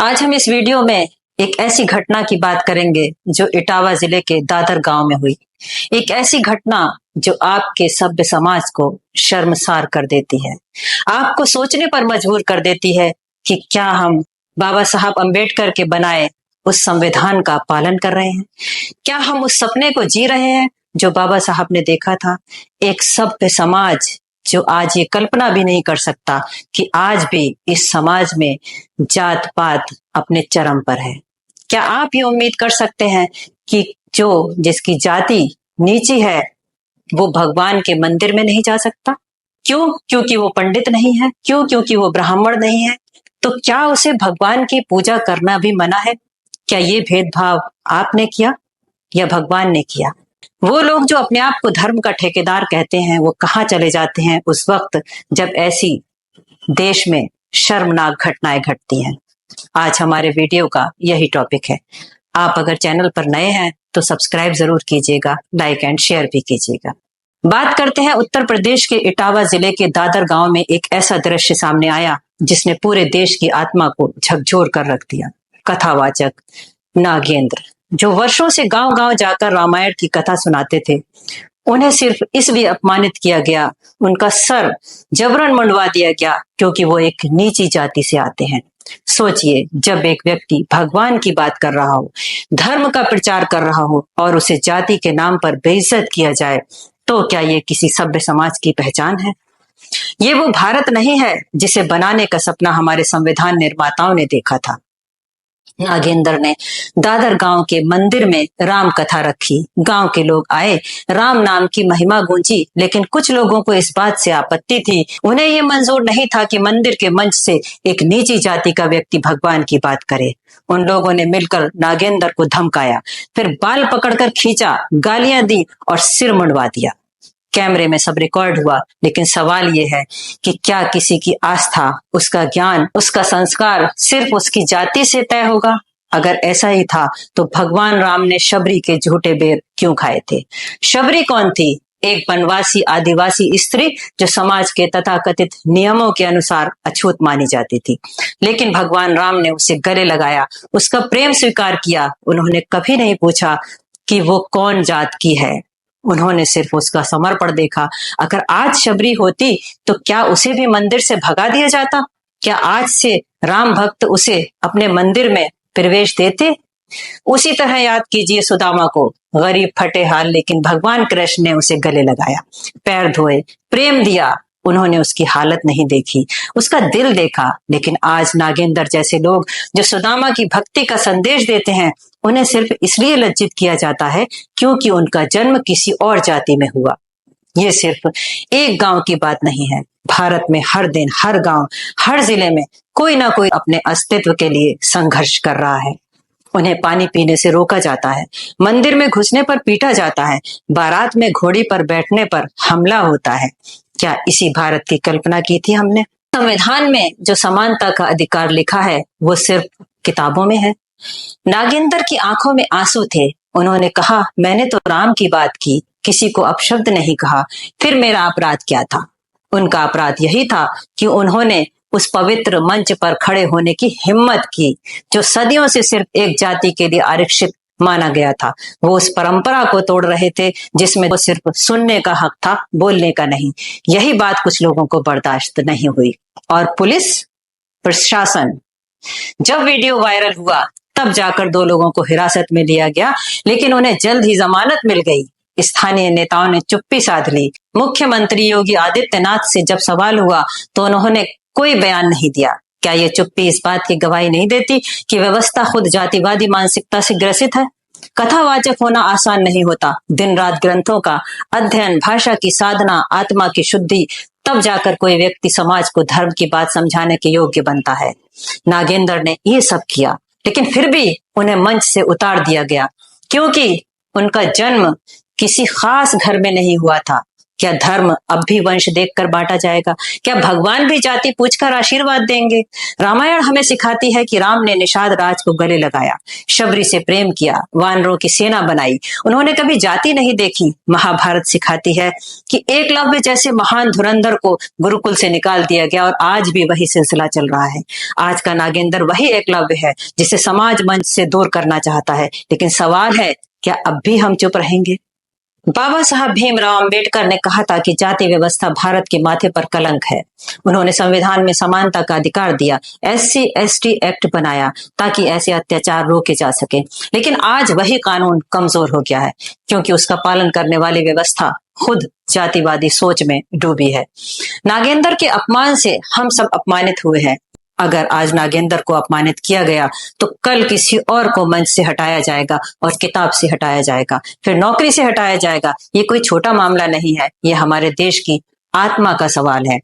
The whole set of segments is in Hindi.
आज हम इस वीडियो में एक ऐसी घटना की बात करेंगे जो इटावा जिले के दादर गांव में हुई। एक ऐसी घटना जो आपके सभ्य समाज को शर्मसार कर देती है, आपको सोचने पर मजबूर कर देती है कि क्या हम बाबा साहब अंबेडकर के बनाए उस संविधान का पालन कर रहे हैं? क्या हम उस सपने को जी रहे हैं जो बाबा साहब ने देखा था? एक सभ्य समाज जो आज ये कल्पना भी नहीं कर सकता कि आज भी इस समाज में जात पात अपने चरम पर है। क्या आप ये उम्मीद कर सकते हैं कि जो जिसकी जाति नीची है वो भगवान के मंदिर में नहीं जा सकता? क्यों? क्योंकि वो पंडित नहीं है? क्यों? क्योंकि वो ब्राह्मण नहीं है? तो क्या उसे भगवान की पूजा करना भी मना है? क्या ये भेदभाव आपने किया या भगवान ने किया? वो लोग जो अपने आप को धर्म का ठेकेदार कहते हैं वो कहाँ चले जाते हैं उस वक्त जब ऐसी देश में शर्मनाक घटनाएं घटती हैं? आज हमारे वीडियो का यही टॉपिक है। आप अगर चैनल पर नए हैं तो सब्सक्राइब जरूर कीजिएगा, लाइक एंड शेयर भी कीजिएगा। बात करते हैं उत्तर प्रदेश के इटावा जिले के दादर गांव में एक ऐसा दृश्य सामने आया जिसने पूरे देश की आत्मा को झकझोर कर रख दिया। कथावाचक नागेंद्र जो वर्षों से गांव गांव जाकर रामायण की कथा सुनाते थे, उन्हें सिर्फ इसलिए अपमानित किया गया, उनका सर जबरन मंडवा दिया गया क्योंकि वो एक नीची जाति से आते हैं। सोचिए, जब एक व्यक्ति भगवान की बात कर रहा हो, धर्म का प्रचार कर रहा हो और उसे जाति के नाम पर बेइज्जत किया जाए, तो क्या ये किसी सभ्य समाज की पहचान है? ये वो भारत नहीं है जिसे बनाने का सपना हमारे संविधान निर्माताओं ने देखा था। नागेंद्र ने दादर गांव के मंदिर में राम कथा रखी। गांव के लोग आए, राम नाम की महिमा गूंजी, लेकिन कुछ लोगों को इस बात से आपत्ति थी। उन्हें ये मंजूर नहीं था कि मंदिर के मंच से एक नीची जाति का व्यक्ति भगवान की बात करे। उन लोगों ने मिलकर नागेंद्र को धमकाया, फिर बाल पकड़कर खींचा, गालियां दी और सिर मुंडवा दिया। कैमरे में सब रिकॉर्ड हुआ, लेकिन सवाल ये है कि क्या किसी की आस्था, उसका ज्ञान, उसका संस्कार सिर्फ उसकी जाति से तय होगा? अगर ऐसा ही था तो भगवान राम ने शबरी के झूठे बेर क्यों खाए थे? शबरी कौन थी? एक वनवासी आदिवासी स्त्री जो समाज के तथाकथित नियमों के अनुसार अछूत मानी जाती थी, लेकिन भगवान राम ने उसे गले लगाया, उसका प्रेम स्वीकार किया। उन्होंने कभी नहीं पूछा कि वो कौन जात की है, उन्होंने सिर्फ उसका समर्पण देखा। अगर आज शबरी होती तो क्या उसे भी मंदिर से भगा दिया जाता? क्या आज से राम भक्त उसे अपने मंदिर में प्रवेश देते? उसी तरह याद कीजिए सुदामा को, गरीब फटे हाल, लेकिन भगवान कृष्ण ने उसे गले लगाया, पैर धोए, प्रेम दिया। उन्होंने उसकी हालत नहीं देखी, उसका दिल देखा। लेकिन आज नागेंद्र जैसे लोग जो सुदामा की भक्ति का संदेश देते हैं, उन्हें सिर्फ इसलिए लज्जित किया जाता है क्योंकि उनका जन्म किसी और जाति में हुआ। ये सिर्फ एक गांव की बात नहीं है। भारत में हर दिन, हर गांव, हर जिले में कोई ना कोई अपने अस्तित्व के लिए संघर्ष कर रहा है। उन्हें पानी पीने से रोका जाता है, मंदिर में घुसने पर पीटा जाता है, बारात में घोड़ी पर बैठने पर हमला होता है। क्या इसी भारत की कल्पना की थी हमने? संविधान में जो समानता का अधिकार लिखा है वो सिर्फ किताबों में है। नागेंद्र की आंखों में आंसू थे। उन्होंने कहा, मैंने तो राम की बात की, किसी को अपशब्द नहीं कहा, फिर मेरा अपराध क्या था? उनका अपराध यही था कि उन्होंने उस पवित्र मंच पर खड़े होने की हिम्मत की जो सदियों से सिर्फ एक जाति के लिए आरक्षित माना गया था। वो उस परंपरा को तोड़ रहे थे जिसमें वो सिर्फ सुनने का हक था, बोलने का नहीं। यही बात कुछ लोगों को बर्दाश्त नहीं हुई और पुलिस प्रशासन, जब वीडियो वायरल हुआ तब जाकर 2 लोगों को हिरासत में लिया गया, लेकिन उन्हें जल्द ही जमानत मिल गई। स्थानीय नेताओं ने चुप्पी साध ली। मुख्यमंत्री योगी आदित्यनाथ से जब सवाल हुआ तो उन्होंने कोई बयान नहीं दिया। क्या ये चुप्पी इस बात की गवाही नहीं देती कि व्यवस्था खुद जातिवादी मानसिकता से ग्रसित है? कथावाचक होना आसान नहीं होता। दिन रात ग्रंथों का अध्ययन, भाषा की साधना, आत्मा की शुद्धि, तब जाकर कोई व्यक्ति समाज को धर्म की बात समझाने के योग्य बनता है। नागेंद्र ने ये सब किया, लेकिन फिर भी उन्हें मंच से उतार दिया गया क्योंकि उनका जन्म किसी खास घर में नहीं हुआ था, क्या धर्म अब भी वंश देखकर बांटा जाएगा? क्या भगवान भी जाति पूछकर आशीर्वाद देंगे? रामायण हमें सिखाती है कि राम ने निषाद राज को गले लगाया, शबरी से प्रेम किया, वानरों की सेना बनाई, उन्होंने कभी जाति नहीं देखी। महाभारत सिखाती है कि एकलव्य जैसे महान धुरंधर को गुरुकुल से निकाल दिया गया और आज भी वही सिलसिला चल रहा है। आज का नागेंद्र वही एकलव्य है जिसे समाज मंच से दूर करना चाहता है। लेकिन सवाल है, क्या अब भी हम चुप रहेंगे? बाबा साहब भीमराव अंबेडकर ने कहा था कि जाति व्यवस्था भारत के माथे पर कलंक है। उन्होंने संविधान में समानता का अधिकार दिया, SC ST एक्ट बनाया ताकि ऐसे अत्याचार रोके जा सके। लेकिन आज वही कानून कमजोर हो गया है क्योंकि उसका पालन करने वाली व्यवस्था खुद जातिवादी सोच में डूबी है। नागेंद्र के अपमान से हम सब अपमानित हुए हैं। अगर आज नागेंद्र को अपमानित किया गया तो कल किसी और को मंच से हटाया जाएगा और किताब से हटाया जाएगा, फिर नौकरी से हटाया जाएगा। ये कोई छोटा मामला नहीं है, ये हमारे देश की आत्मा का सवाल है।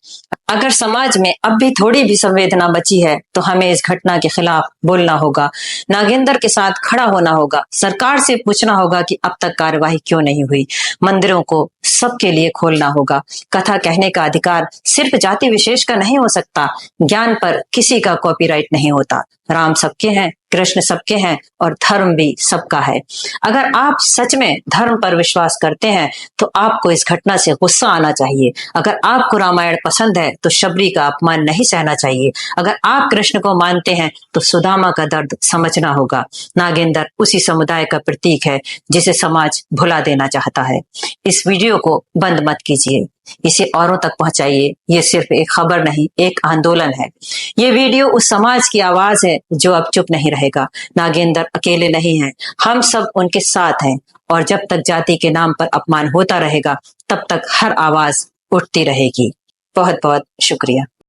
अगर समाज में अब भी थोड़ी भी संवेदना बची है तो हमें इस घटना के खिलाफ बोलना होगा, नागेंद्र के साथ खड़ा होना होगा, सरकार से पूछना होगा कि अब तक कार्यवाही क्यों नहीं हुई। मंदिरों को सबके लिए खोलना होगा। कथा कहने का अधिकार सिर्फ जाति विशेष का नहीं हो सकता। ज्ञान पर किसी का कॉपीराइट नहीं होता। राम सबके हैं, कृष्ण सबके हैं और धर्म भी सबका है। अगर आप सच में धर्म पर विश्वास करते हैं तो आपको इस घटना से गुस्सा आना चाहिए। अगर आपको रामायण पसंद है तो शबरी का अपमान नहीं सहना चाहिए। अगर आप कृष्ण को मानते हैं तो सुदामा का दर्द समझना होगा। नागेंद्र उसी समुदाय का प्रतीक है जिसे समाज भुला देना चाहता है। इस वीडियो को बंद मत कीजिए, इसे औरों तक पहुंचाइए। ये सिर्फ एक खबर नहीं, एक आंदोलन है। ये वीडियो उस समाज की आवाज है जो अब चुप नहीं रहेगा। नागेंद्र अकेले नहीं हैं, हम सब उनके साथ हैं। और जब तक जाति के नाम पर अपमान होता रहेगा तब तक हर आवाज उठती रहेगी। बहुत बहुत शुक्रिया।